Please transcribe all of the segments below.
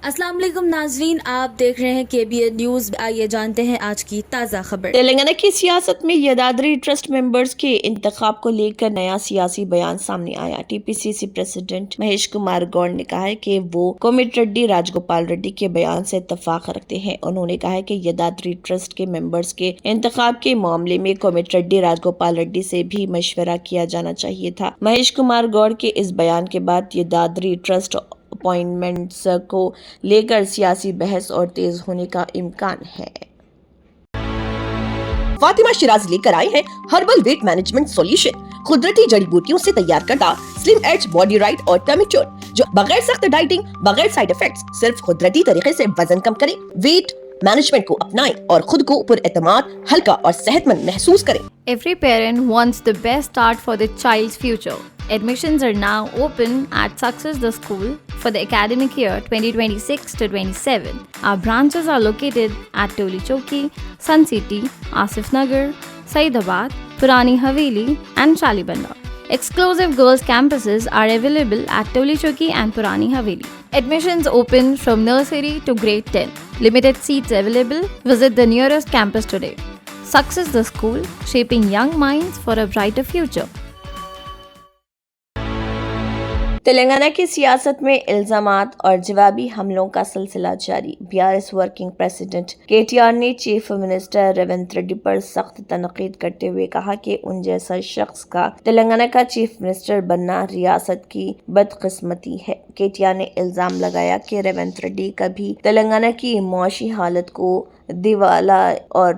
अस्सलाम वालेकुम नाजरीन, आप देख रहे हैं KBN न्यूज़। आइए जानते हैं आज की ताज़ा खबर। तेलंगाना की सियासत में यदाद्री ट्रस्ट मेंबर्स के इंतखाब को लेकर नया सियासी बयान सामने आया। TPCC प्रेसिडेंट महेश कुमार गौड़ ने कहा है कि वो कोमिटिरेड्डी राजगोपाल रेड्डी के बयान से इत्तफाक रखते हैं। उन्होंने कहा है कि यदाद्री ट्रस्ट के मेंबर्स के इंतखाब के मामले में कोमिटिरेड्डी राजगोपाल रेड्डी से भी मशवरा किया जाना चाहिए था। महेश कुमार गौड़ के इस बयान के बाद यदाद्री ट्रस्ट अपॉइंटमेंट्स को लेकर सियासी बहस और तेज होने का इम्कान है। फातिमा शिराज लेकर आए हैं हर्बल वेट मैनेजमेंट सॉल्यूशन। कुदरती जड़ी बूटियों से तैयार करता स्लिम एज बॉडी राइट और टर्मिक क्योर, जो बगैर सख्त डाइटिंग, बगैर साइड इफेक्ट्स, सिर्फ कुदरती तरीके से वजन कम करे। वेट मैनेजमेंट को अपनाएं और खुद को पुरएतमाद, हल्का और सेहतमंद महसूस करें। Every parent wants the best start for their child's future. Admissions are now open at Success the School for the academic year 2026 to 27. Our branches are located at Toli Chowki, Sun City, Asif Nagar, Saidabad, Purani Haveli and Shalibanda. Exclusive girls campuses are available at Toli Chowki and Purani Haveli. Admissions open from nursery to grade 10. Limited seats available. Visit the nearest campus today. Success the School, shaping young minds for a brighter future. Telangana की सियासत में इल्जामात और जवाबी हमलों का सिलसिला जारी। BRS working president KTR ने चीफ मिनिस्टर रेवंत रेड्डी पर सख्त तनकीद करते हुए कहा कि उन जैसा शख्स का तेलंगाना का चीफ मिनिस्टर बनना रियासत की बदकिस्मती है। KTR ने इल्जाम लगाया कि रेवंत रेड्डी कभी तेलंगाना की मुआशी हालत को दिवाला और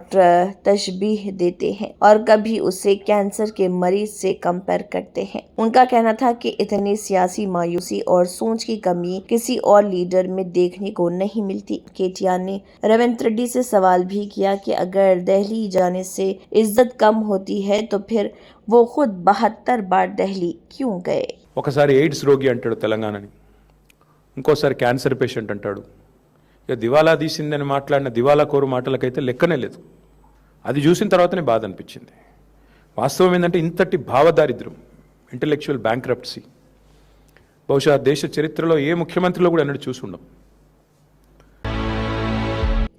तशबीह देते हैं और कभी उसे कैंसर के मरीज से कंपेयर करते हैं। उनका कहना था कि इतनी सियासी मायूसी और सोच की कमी किसी और लीडर में देखने को नहीं मिलती। KTR ने रेवंत रेड्डी से सवाल भी किया कि अगर दिल्ली जाने से इज्जत कम होती है तो फिर वो खुद 72 बार दिल्ली क्यों गए। ఒకసారి ఎయిడ్స్ రోగి అంటాడు తెలంగాణని, ఇంకోసారి క్యాన్సర్ పేషెంట్ అంటాడు. ఇక దివాలా తీసిందని మాట్లాడిన దివాలా కోరు మాటలకైతే లెక్కనే లేదు. అది చూసిన తర్వాతనే బాధ అనిపించింది. వాస్తవం ఏంటంటే ఇంతటి భావదారిద్ర్యం, ఇంటలెక్చువల్ బ్యాంక్రప్ట్సీ బహుశా దేశ చరిత్రలో ఏ ముఖ్యమంత్రిలో కూడా ఎన్నడూ చూసి ఉండం.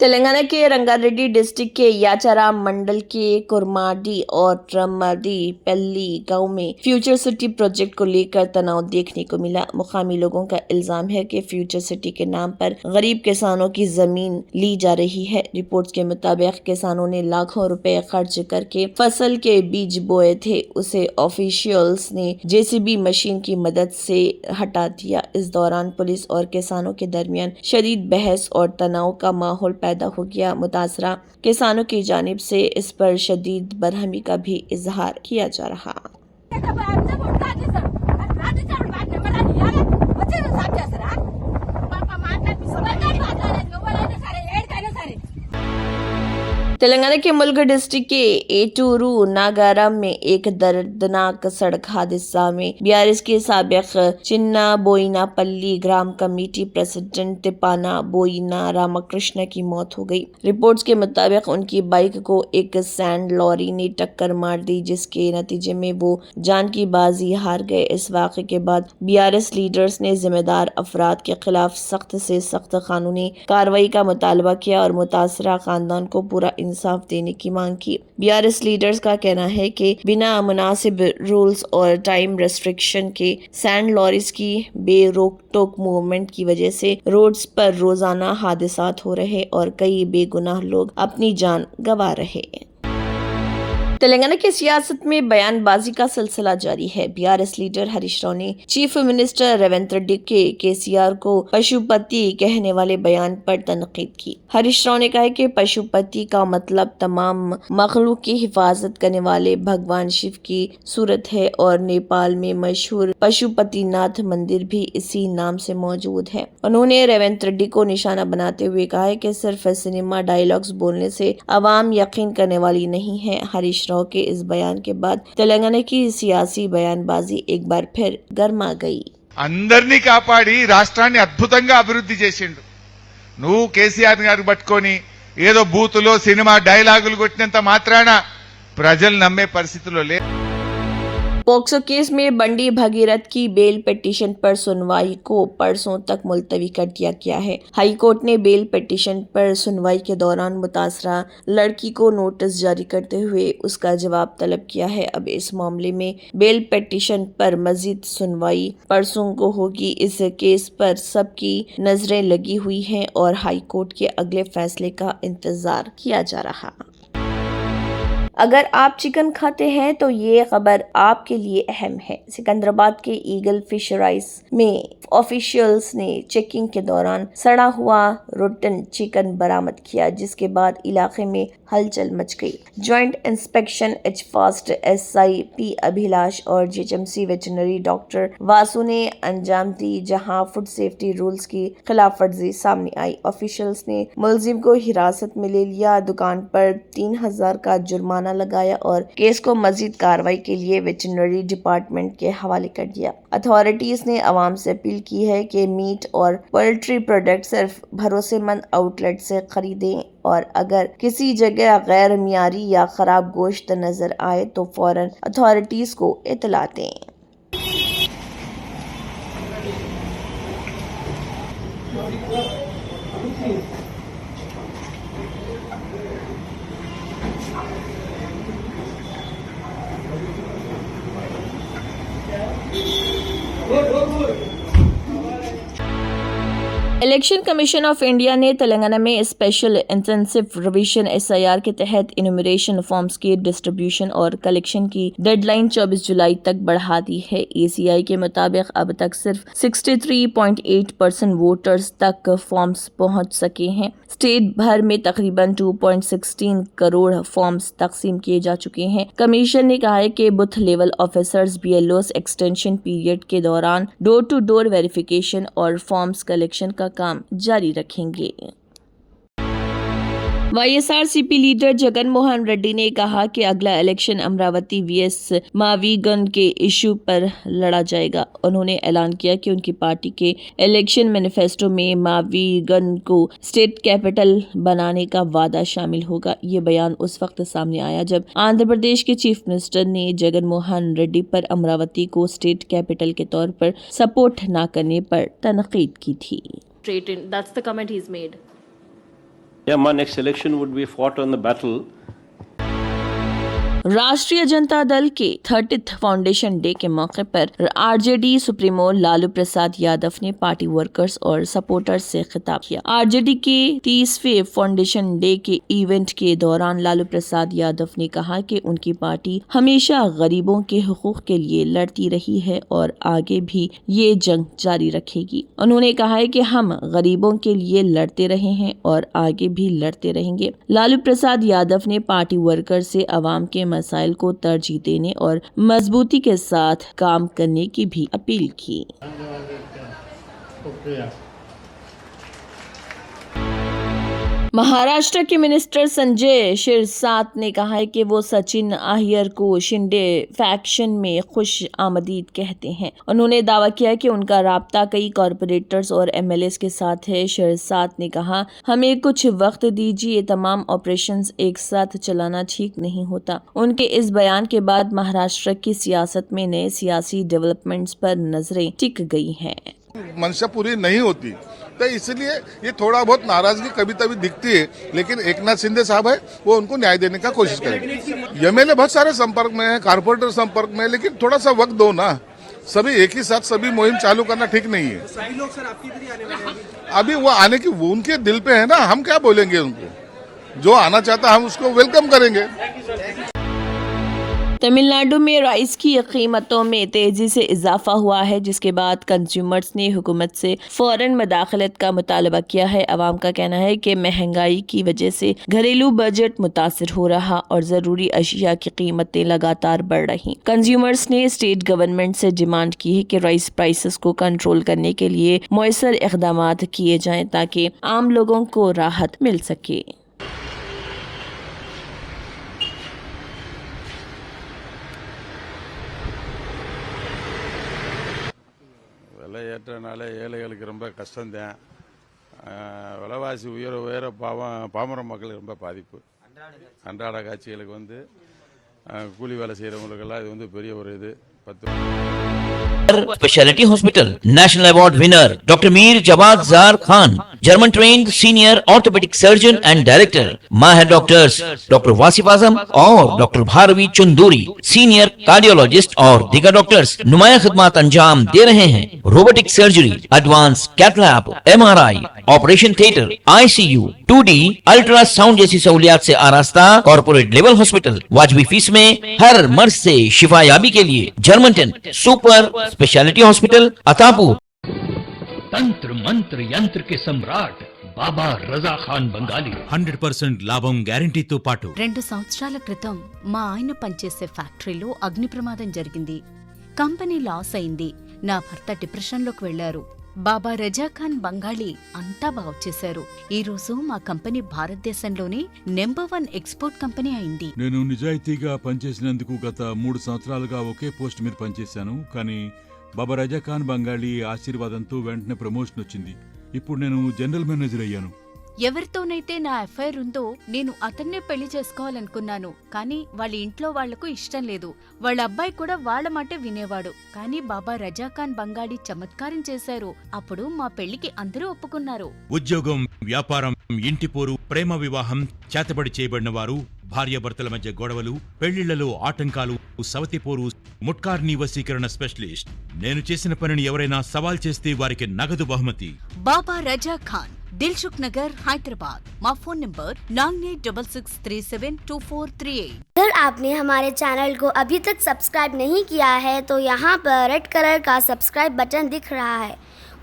तेलंगाना के रंगारेड्डी डिस्ट्रिक्ट के याचारा मंडल के कुरमाडी और ट्रमाडी पल्ली गांव में फ्यूचर सिटी प्रोजेक्ट को लेकर तनाव देखने को मिला। मुकामी लोगों का इल्जाम है कि फ्यूचर सिटी के नाम पर गरीब किसानों की जमीन ली जा रही है। रिपोर्ट्स के मुताबिक किसानों ने लाखों रुपए खर्च करके फसल के बीज बोए थे, उसे ऑफिशियल्स ने JCB मशीन की मदद से हटा दिया। इस दौरान पुलिस और किसानों के दरमियान शदीद बहस और तनाव का माहौल पैदा हो गया। मुतासरा किसानों की जानिब से इस पर शदीद बरहमी का भी इजहार किया जा रहा। तेलंगाना के मुलग डिस्ट्रिक्ट के एटूरू नागारम में एक दर्दनाक सड़क हादसा में BRS के साबिक चिन्ना बोइना पल्ली ग्राम कमेटी प्रेसिडेंट तिपाना बोइना रामकृष्ण की मौत हो गई। रिपोर्ट्स के मुताबिक उनकी बाइक को एक सैंड लॉरी ने टक्कर मार दी, जिसके नतीजे में वो जान की बाजी हार गए। इस वाक़े के बाद BRS लीडर्स ने जिम्मेदार अफराद के खिलाफ सख्त से सख्त कानूनी कार्रवाई का मुतालबा किया और मुतासरा खानदान को पूरा इंसाफ देने की मांग की। BRS लीडर्स का कहना है कि बिना मुनासिब रूल्स और टाइम रेस्ट्रिक्शन के सैंड लॉरीज की बेरोक टोक मूवमेंट की वजह से रोड्स पर रोजाना हादसात हो रहे और कई बेगुनाह लोग अपनी जान गंवा रहे। तेलंगाना की सियासत में बयानबाजी का सिलसिला जारी है। BRS लीडर हरीश राव ने चीफ मिनिस्टर रेवंत रेड्डी के KCR को पशुपति कहने वाले बयान पर तनकीद की। हरीश राव ने कहा कि पशुपति का मतलब तमाम मखलूक की हिफाजत करने वाले भगवान शिव की सूरत है और नेपाल में मशहूर पशुपतिनाथ मंदिर भी इसी नाम से मौजूद है। उन्होंने रेवंत रेड्डी को निशाना बनाते हुए कहा है कि सिर्फ सिनेमा डायलॉग्स बोलने से अवाम यकीन करने वाली नहीं है। हरीश राव के इस बयान के बाद तेलंगाना की सियासी बयानबाजी एक बार फिर गर्मा गई। అందర్నీ కాపాడి రాష్ట్రాన్ని అద్భుతంగా అభివృద్ధి చేసిండు. నువ్వు కేసీఆర్ గారు పట్టుకొని ఏదో బూతులో సినిమా డైలాగులు కొట్టినంత మాత్రాన ప్రజలు నమ్మే పరిస్థితిలో లేదు. पोक्सो केस में बंडी भगीरथ की बेल पिटीशन पर सुनवाई को परसों तक मुलतवी कर दिया गया है। हाई कोर्ट ने बेल पिटीशन पर सुनवाई के दौरान मुतासरा लड़की को नोटिस जारी करते हुए उसका जवाब तलब किया है। अब इस मामले में बेल पिटीशन पर मजीद सुनवाई परसों को होगी। इस केस पर सबकी नजरें लगी हुई हैं और हाई कोर्ट के अगले फैसले का इंतजार किया जा रहा। अगर आप चिकन खाते हैं तो ये खबर आपके लिए अहम है। सिकंदराबाद के ईगल फिशराइज में ऑफिशियल्स ने चेकिंग के दौरान सड़ा हुआ रोटन चिकन बरामद किया, जिसके बाद इलाके में हलचल मच गई। जॉइंट इंस्पेक्शन एचफास्ट SIP अभिलाष और GHMC वेटरनरी डॉक्टर वासु ने अंजाम दी, जहां फूड सेफ्टी रूल्स की खिलाफवर्जी सामने आई। ऑफिशियल्स ने मुलजिम को हिरासत में ले लिया, दुकान पर 3000 का जुर्माना लगाया और केस को मजीद कार्रवाई के लिए वेटरनरी डिपार्टमेंट के हवाले कर दिया। अथॉरिटीज ने आवाम से अपील की है कि मीट और पोल्ट्री प्रोडक्ट सिर्फ भरोसेमंद आउटलेट से खरीदें और अगर किसी जगह गैर मियारी या खराब गोश्त नजर आए तो फौरन अथॉरिटीज को इत्तला दें। इलेक्शन कमीशन ऑफ इंडिया ने तेलंगाना में स्पेशल इंटेंसिव रिवीजन SIR के तहत इनुमरेशन फॉर्म्स के डिस्ट्रीब्यूशन और कलेक्शन की डेडलाइन 24 जुलाई तक बढ़ा दी है। ACI के मुताबिक अब तक सिर्फ 63.8% वोटर्स तक फॉर्म्स पहुंच सके हैं। स्टेट भर में तकरीबन 2.16 करोड़ फॉर्म्स तकसीम किए जा चुके हैं। कमीशन ने कहा है कि booth level officers BLOs extension period के दौरान डोर टू डोर वेरिफिकेशन और फॉर्म्स कलेक्शन का काम जारी रखेंगे। YSRCP लीडर जगन मोहन रेड्डी ने कहा कि अगला इलेक्शन अमरावती VS मावीगन के इशू पर लड़ा जाएगा। उन्होंने ऐलान किया कि उनकी पार्टी के इलेक्शन मैनिफेस्टो में मावीगन को स्टेट कैपिटल बनाने का वादा शामिल होगा। ये बयान उस वक्त सामने आया जब आंध्र प्रदेश के चीफ मिनिस्टर ने जगन मोहन रेड्डी पर अमरावती को स्टेट कैपिटल के तौर पर सपोर्ट न करने पर तनकीद की थी। That's the comment he's made. Yeah, my next election would be fought on the battle. राष्ट्रीय जनता दल के 30th फाउंडेशन डे के मौके पर RJD सुप्रीमो लालू प्रसाद यादव ने पार्टी वर्कर्स और सपोर्टर्स से खिताब किया। RJD के 30वें फाउंडेशन डे के इवेंट के दौरान लालू प्रसाद यादव ने कहा कि उनकी पार्टी हमेशा गरीबों के हुकूक के लिए लड़ती रही है और आगे भी ये जंग जारी रखेगी। उन्होंने कहा है कि हम गरीबों के लिए लड़ते रहे हैं और आगे भी लड़ते रहेंगे। लालू प्रसाद यादव ने पार्टी वर्कर से अवाम के मसाइल को तरजीह देने और मजबूती के साथ काम करने की भी अपील की। महाराष्ट्र के मिनिस्टर संजय शिरसाट ने कहा है कि वो सचिन अय्यर को शिंदे फैक्शन में खुश आमदीद कहते हैं। उन्होंने दावा किया कि उनका राब्ता कई कॉरपोरेटर्स और MLAs के साथ है। शिरसाट ने कहा, हमें कुछ वक्त दीजिए, तमाम ऑपरेशंस एक साथ चलाना ठीक नहीं होता। उनके इस बयान के बाद महाराष्ट्र की सियासत में नए सियासी डेवलपमेंट्स पर नजरें टिक गई हैं। मंशा पूरी नहीं होती तो इसलिए ये थोड़ा बहुत नाराजगी कभी कभी दिखती है, लेकिन एकनाथ शिंदे साहब है वो उनको न्याय देने का कोशिश करेंगे। MLA बहुत सारे संपर्क में है, कारपोरेटर संपर्क में है, लेकिन थोड़ा सा वक्त दो ना। सभी एक ही साथ सभी मुहिम चालू करना ठीक नहीं है। अभी वो आने की वो उनके दिल पे है ना, हम क्या बोलेंगे उनको। जो आना चाहता हम उसको वेलकम करेंगे। तमिलनाडु में राइस की कीमतों में तेजी से इजाफा हुआ है, जिसके बाद कंज्यूमर्स ने हुकूमत से फौरन मदाखलत का मुतालबा किया है। अवाम का कहना है कि महंगाई की वजह से घरेलू बजट मुतासिर हो रहा और ज़रूरी अशिया की कीमतें लगातार बढ़ रही। कंज्यूमर्स ने स्टेट गवर्नमेंट से डिमांड की है कि राइस प्राइसेस को कंट्रोल करने के लिए मौसर इक़दाम किए जाएं ताकि आम लोगों को राहत मिल सके। விலை ஏற்றனால ஏழைகளுக்கு ரொம்ப கஷ்டம்தான். விலைவாசி உயர பாமர மக்களுக்கு ரொம்ப பாதிப்பு. அன்றாட காட்சிகளுக்கு கூலி வேலை செய்கிறவங்களுக்கெல்லாம் இது பெரிய ஒரு இது. Speciality hospital national award winner doctor Mir Jawad Jar Khan, German trained senior orthopaedic surgeon and director, माहिर डॉक्टर्स डॉक्टर वासिफ आजम और doctor Bharvi Chanduri, senior cardiologist और दीगर डॉक्टर्स नुमाया खिदमत अंजाम दे रहे हैं। Robotic surgery, advance cath lab, MRI, operation theatre, ICU, 2D ultrasound जैसी सहूलियात से आरास्ता कॉर्पोरेट लेवल हॉस्पिटल, वाजबी फीस में हर मर्ज से शिफायाबी के लिए German super speciality hospital Attapur. तंत्र मंत्र यंत्र के सम्राट బాబా రజా ఖాన్ బంగాలి 100% లాభం గ్యారంటీతో పాటు 2 సంవత్సరాల క్రితం మా ఆయన పనిచేసే ఫ్యాక్టరీలో అగ్ని ప్రమాదం జరిగింది. కంపెనీ లాస్ అయింది. నా భర్త డిప్రెషన్లోకి వెళ్లారు. బాబా రజాఖాన్ బంగాళీ అంతా బాగుచేశారు. ఈ రోజు మా కంపెనీ భారతదేశంలోనే నెంబర్ 1 ఎక్స్పోర్ట్ కంపెనీ అయింది. నేను నిజాయితీగా పనిచేసినందుకు గత 3 సంవత్సరాలుగా ఒకే పోస్ట్ మీద పనిచేశాను. కానీ బాబా రజాఖాన్ బంగాళీ ఆశీర్వాదంతో వెంటనే ప్రమోషన్ వచ్చింది. ఇప్పుడు నేను జనరల్ మేనేజర్ అయ్యాను. ఎవరితోనైతే నా అఫైర్ ఉందో నేను అతన్నే పెళ్లి చేసుకోవాలనుకున్నాను. కానీ వాళ్ళ ఇంట్లో వాళ్లకు ఇష్టం లేదు. వాళ్ళ అబ్బాయి కూడా వాళ్ళ మాట వినేవాడు. కానీ బాబా రజాఖాన్ బంగాళీ చమత్కారం చేశారు. అప్పుడు మా పెళ్లికి అందరూ ఒప్పుకున్నారు. ఉద్యోగం, వ్యాపారం, ఇంటి పోరు, ప్రేమ వివాహం, చేతబడి చేయబడిన వారు, భార్యాభర్తల మధ్య గొడవలు, పెళ్లిళ్లలో ఆటంకాలు, సవతిపోరు, ముట్కార్నీ వశీకరణ స్పెషలిస్ట్. నేను చేసిన పనిని ఎవరైనా సవాల్ చేస్తే వారికి నగదు బహుమతి. బాబా రజాఖాన్, दिलसुख नगर, हैदराबाद। माँ फोन नंबर 9866372438। अगर आपने हमारे चैनल को अभी तक सब्सक्राइब नहीं किया है तो यहाँ पर रेड कलर का सब्सक्राइब बटन दिख रहा है,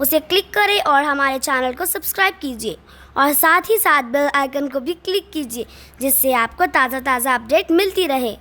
उसे क्लिक करें और हमारे चैनल को सब्सक्राइब कीजिए और साथ ही साथ बेल आइकन को भी क्लिक कीजिए, जिससे आपको ताज़ा अपडेट मिलती रहे।